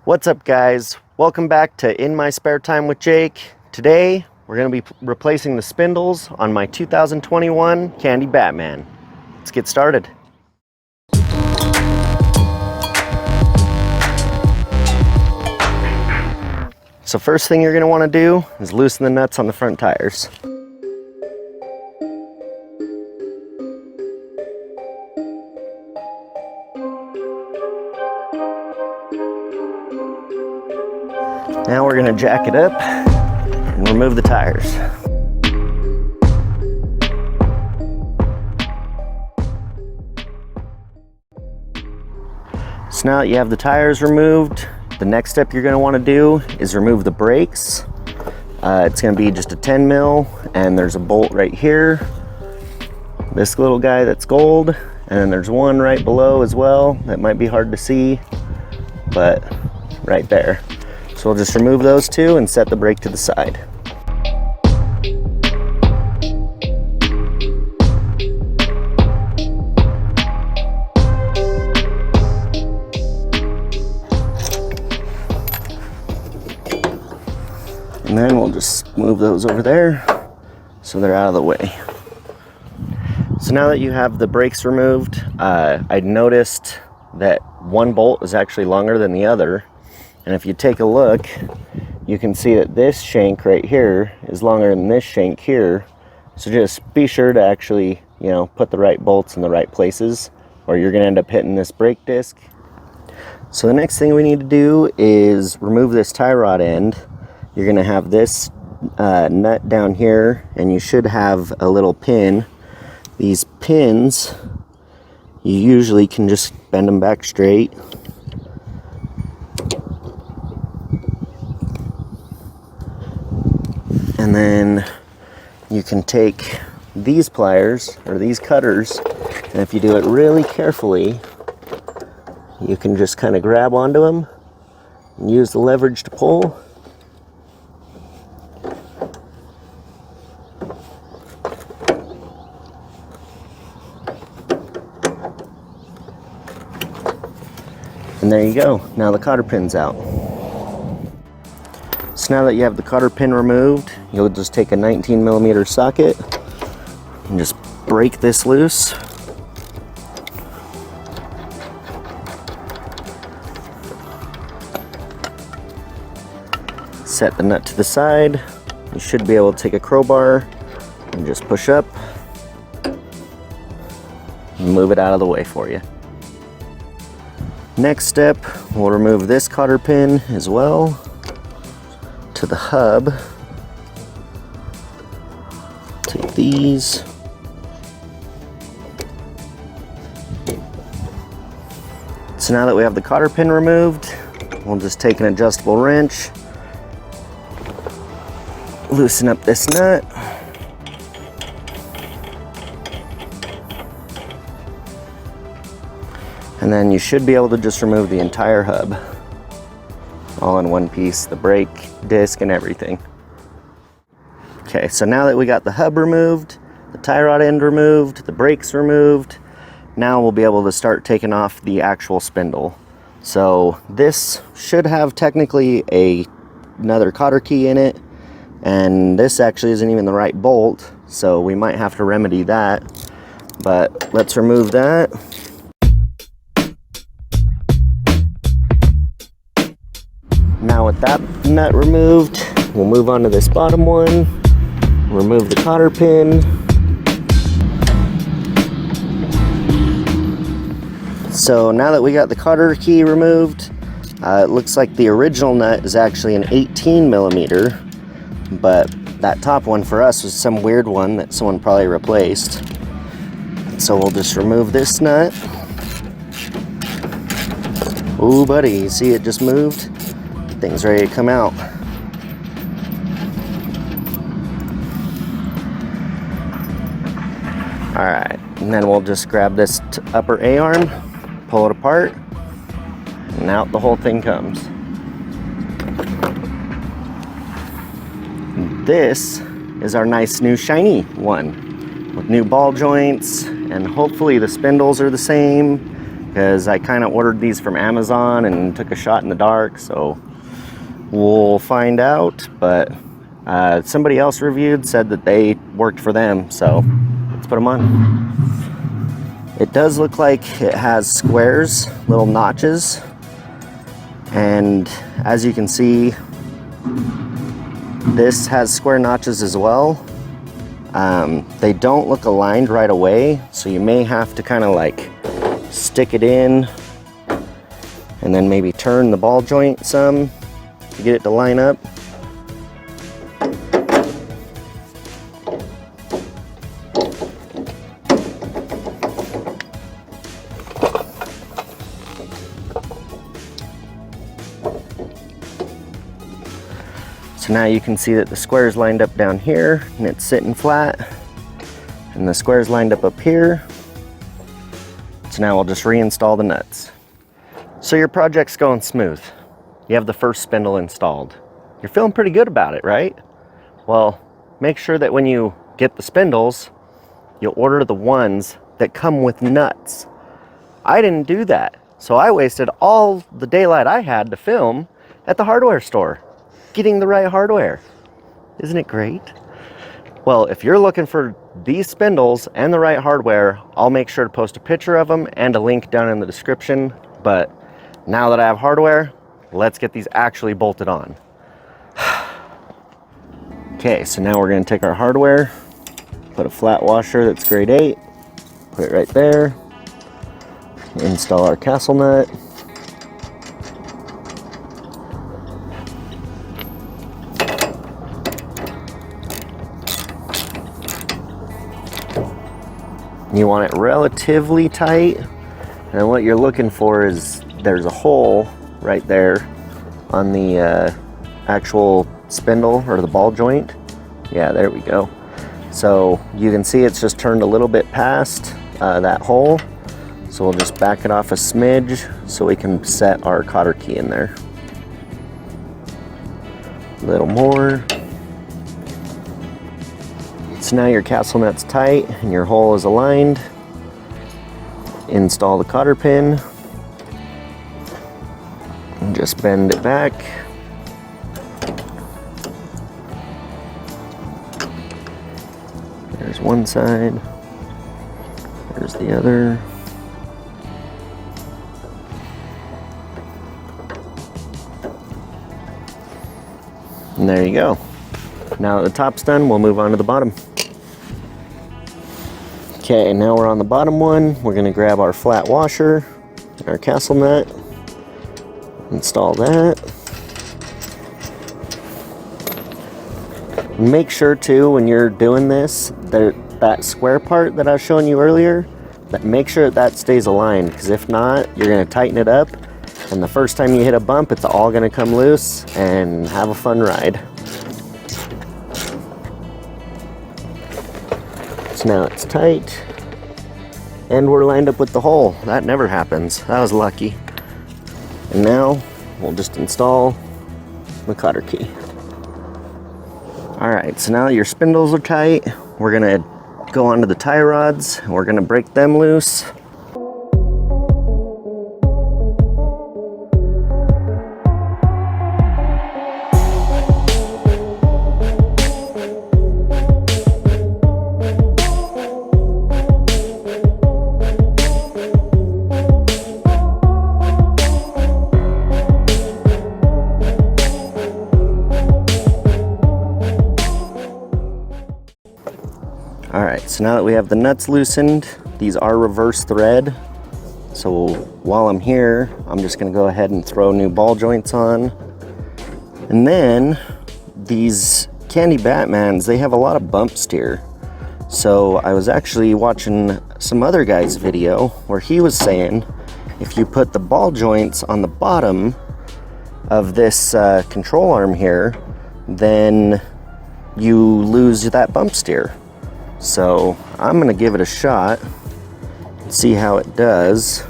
What's up, guys? Welcome back to In My Spare Time with Jake. Today we're going to be replacing the spindles on my 2021 Kandi Batman. Let's get started. So first thing you're going to want to do is loosen the nuts on the front tires. Now we're going to jack it up and remove the tires. So now that you have the tires removed, the next step you're going to want to do is remove the brakes. It's going to be just a 10 mil, and there's a bolt right here. This little guy that's gold, and then there's one right below as well. That might be hard to see, but right there. So we'll just remove those two and set the brake to the side. And then we'll just move those over there so they're out of the way. So now that you have the brakes removed, I noticed that one bolt is actually longer than the other. And if you take a look, you can see that this shank right here is longer than this shank here. So just be sure to actually, put the right bolts in the right places, or you're gonna end up hitting this brake disc. So the next thing we need to do is remove this tie rod end. You're gonna have this nut down here, and you should have a little pin. These pins, you usually can just bend them back straight. And then you can take these pliers or these cutters, and if you do it really carefully, you can just kind of grab onto them and use the leverage to pull. And there you go. Now the cotter pin's out. So now that you have the cotter pin removed, you'll just take a 19mm socket and just break this loose. Set the nut to the side. You should be able to take a crowbar and just push up and move it out of the way for you. Next step, we'll remove this cotter pin as well to the hub. Take these. So now that we have the cotter pin removed, we'll just take an adjustable wrench, loosen up this nut, and then you should be able to just remove the entire hub all in one piece, the brake disc and everything. Okay, so now that we got the hub removed, the tie rod end removed, the brakes removed, now we'll be able to start taking off the actual spindle. So this should have technically another cotter key in it, and this actually isn't even the right bolt, so we might have to remedy that, but let's remove that. Now with that nut removed, we'll move on to this bottom one, remove the cotter pin. So now that we got the cotter key removed, it looks like the original nut is actually an 18mm, but that top one for us was some weird one that someone probably replaced. So we'll just remove this nut. Ooh, buddy, you see it just moved? Thing's ready to come out. All right, and then we'll just grab this upper A-arm, pull it apart, and out the whole thing comes. This is our nice new shiny one with new ball joints, and hopefully the spindles are the same, because I kind of ordered these from Amazon and took a shot in the dark, so we'll find out. But somebody else reviewed, said that they worked for them, so let's put them on. It does look like it has squares, little notches, and as you can see, this has square notches as well. They don't look aligned right away, so you may have to kind of like stick it in and then maybe turn the ball joint some to get it to line up. So now you can see that the square is lined up down here and it's sitting flat, and the square is lined up here. So now we'll just reinstall the nuts. So your project's going smooth. You have the first spindle installed. You're feeling pretty good about it, right? Well, make sure that when you get the spindles, you'll order the ones that come with nuts. I didn't do that, so I wasted all the daylight I had to film at the hardware store, getting the right hardware. Isn't it great? Well, if you're looking for these spindles and the right hardware, I'll make sure to post a picture of them and a link down in the description. But now that I have hardware, let's get these actually bolted on. Okay, so now we're going to take our hardware, put a flat washer that's grade 8, put it right there, install our castle nut. You want it relatively tight, and what you're looking for is there's a hole right there on the actual spindle or the ball joint. Yeah, there we go. So you can see it's just turned a little bit past that hole. So we'll just back it off a smidge so we can set our cotter key in there. A little more. So now your castle nut's tight and your hole is aligned. Install the cotter pin and just bend it back. There's one side, there's the other. And there you go. Now that the top's done, we'll move on to the bottom. Okay, now we're on the bottom one. We're going to grab our flat washer, our castle nut, install that. Make sure too, when you're doing this, that square part that I was showing you earlier, that make sure that stays aligned, because if not, you're going to tighten it up, and the first time you hit a bump, it's all going to come loose, and have a fun ride. So now it's tight, and we're lined up with the hole. That never happens. That was lucky. And now we'll just install the cotter key. All right, so now that your spindles are tight, we're gonna go onto the tie rods, and we're gonna break them loose. Alright, so now that we have the nuts loosened, these are reverse thread. So while I'm here, I'm just going to go ahead and throw new ball joints on. And then these Kandi Batmans, they have a lot of bump steer. So I was actually watching some other guy's video where he was saying if you put the ball joints on the bottom of this control arm here, then you lose that bump steer. So I'm gonna give it a shot, see how it does.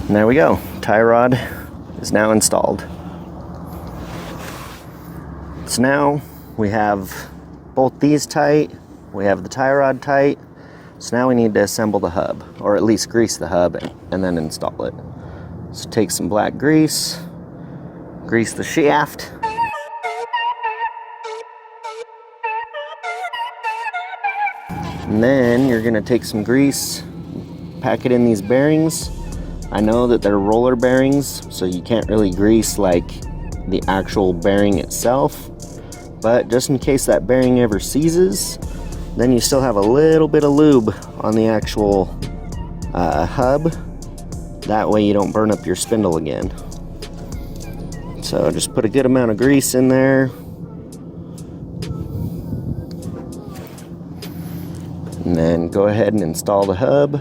And there we go. Tie rod is now installed. So now we have both these tight, we have the tie rod tight. So now we need to assemble the hub, or at least grease the hub and then install it. So take some black grease, grease the shaft. And then you're gonna take some grease, pack it in these bearings. I know that they're roller bearings, so you can't really grease like the actual bearing itself, but just in case that bearing ever seizes, then you still have a little bit of lube on the actual hub. That way you don't burn up your spindle again. So just put a good amount of grease in there. And then go ahead and install the hub.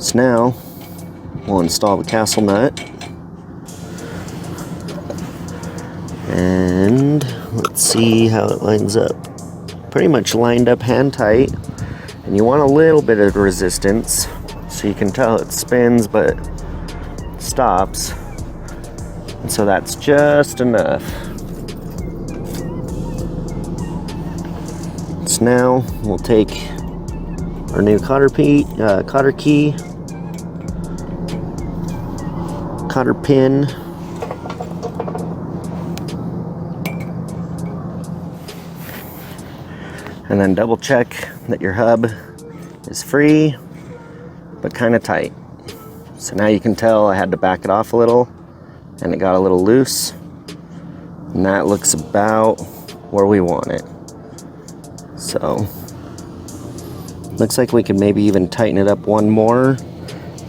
So now we'll install the castle nut. And let's see how it lines up. Pretty much lined up hand tight. And you want a little bit of resistance so you can tell it spins but stops. And so that's just enough. So now we'll take our new cotter key, cotter pin, and then double check that your hub is free but kind of tight. So now you can tell I had to back it off a little and it got a little loose, and that looks about where we want it. So looks like we could maybe even tighten it up one more.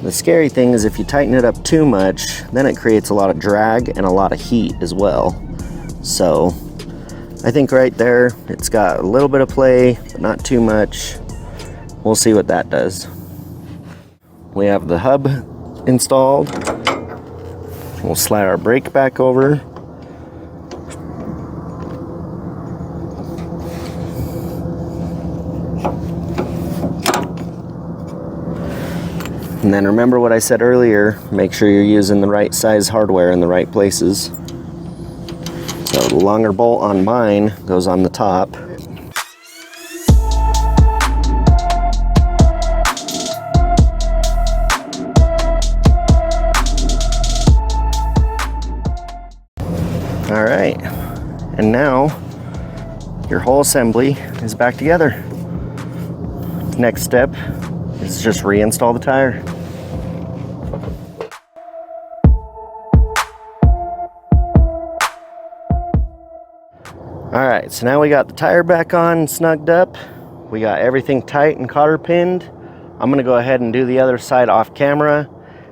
The scary thing is if you tighten it up too much, then it creates a lot of drag and a lot of heat as well. So I think right there it's got a little bit of play, but not too much. We'll see what that does. We have the hub installed. We'll slide our brake back over. And then remember what I said earlier, make sure you're using the right size hardware in the right places. So the longer bolt on mine goes on the top. All right, and now your whole assembly is back together. Next step is just reinstall the tire. All right, so now we got the tire back on, snugged up. We got everything tight and cotter pinned. I'm gonna go ahead and do the other side off camera.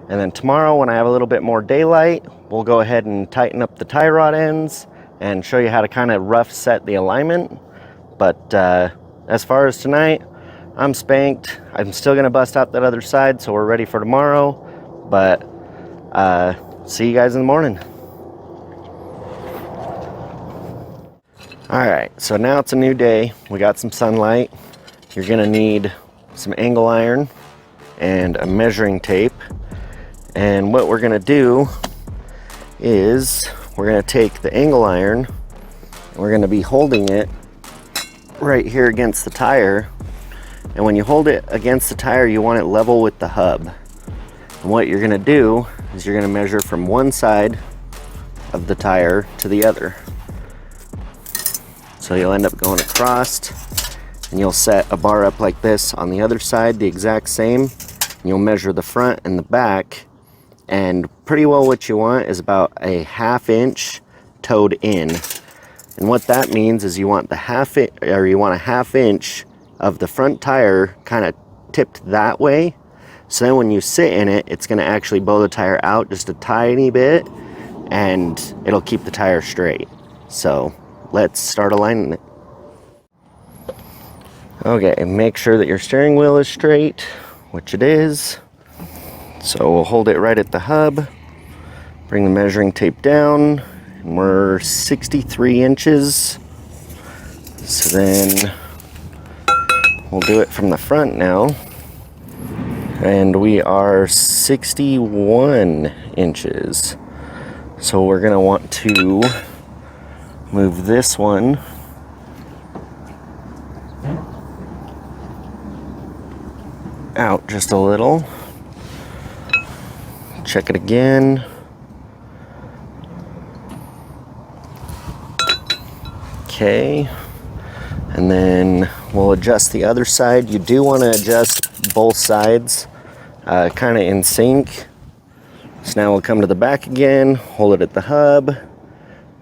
And then tomorrow when I have a little bit more daylight, we'll go ahead and tighten up the tie rod ends and show you how to kind of rough set the alignment. But as far as tonight, I'm spanked. I'm still gonna bust out that other side, so we're ready for tomorrow. But see you guys in the morning. All right, so now it's a new day. We got some sunlight. You're gonna need some angle iron and a measuring tape. And what we're gonna do is we're gonna take the angle iron and we're gonna be holding it right here against the tire. And when you hold it against the tire, you want it level with the hub. And what you're gonna do is you're gonna measure from one side of the tire to the other. So you'll end up going across and you'll set a bar up like this on the other side, the exact same. And you'll measure the front and the back, and pretty well what you want is about a 1/2 inch toed in. And what that means is you want a 1/2 inch of the front tire kind of tipped that way. So then when you sit in it, it's gonna actually bow the tire out just a tiny bit and it'll keep the tire straight. So let's start aligning it. Okay, make sure that your steering wheel is straight, which it is. So we'll hold it right at the hub, bring the measuring tape down, and we're 63 inches. So then We'll do it from the front now. And we are 61 inches. So we're gonna want to move this one out just a little. Check it again. Okay. And then we'll adjust the other side. You do want to adjust both sides kind of in sync. So now we'll come to the back again, hold it at the hub.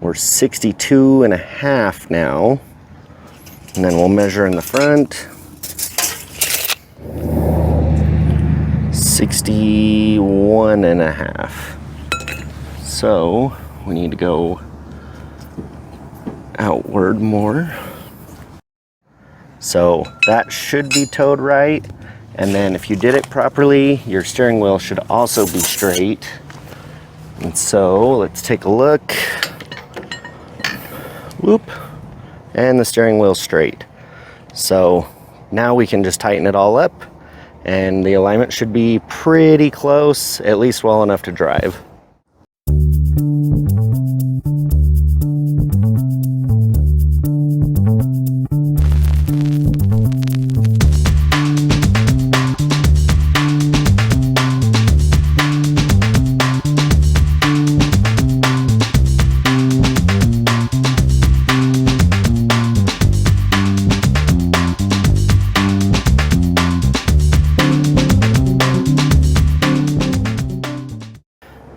We're 62 and a half now. And then we'll measure in the front. 61 and a half. So we need to go outward more. So that should be towed right. And then if you did it properly, your steering wheel should also be straight. And so let's take a look. Whoop. And the steering wheel's straight. So now we can just tighten it all up and the alignment should be pretty close, at least well enough to drive.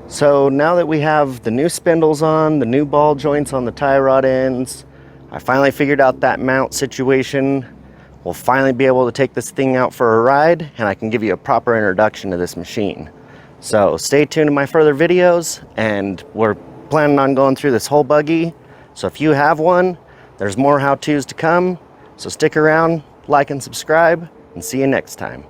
So now that we have the new spindles on, the new ball joints on the tie rod ends, I finally figured out that mount situation. We'll finally be able to take this thing out for a ride and I can give you a proper introduction to this machine. So stay tuned to my further videos, and we're planning on going through this whole buggy. So if you have one, there's more how-tos to come. So stick around, like and subscribe, and see you next time.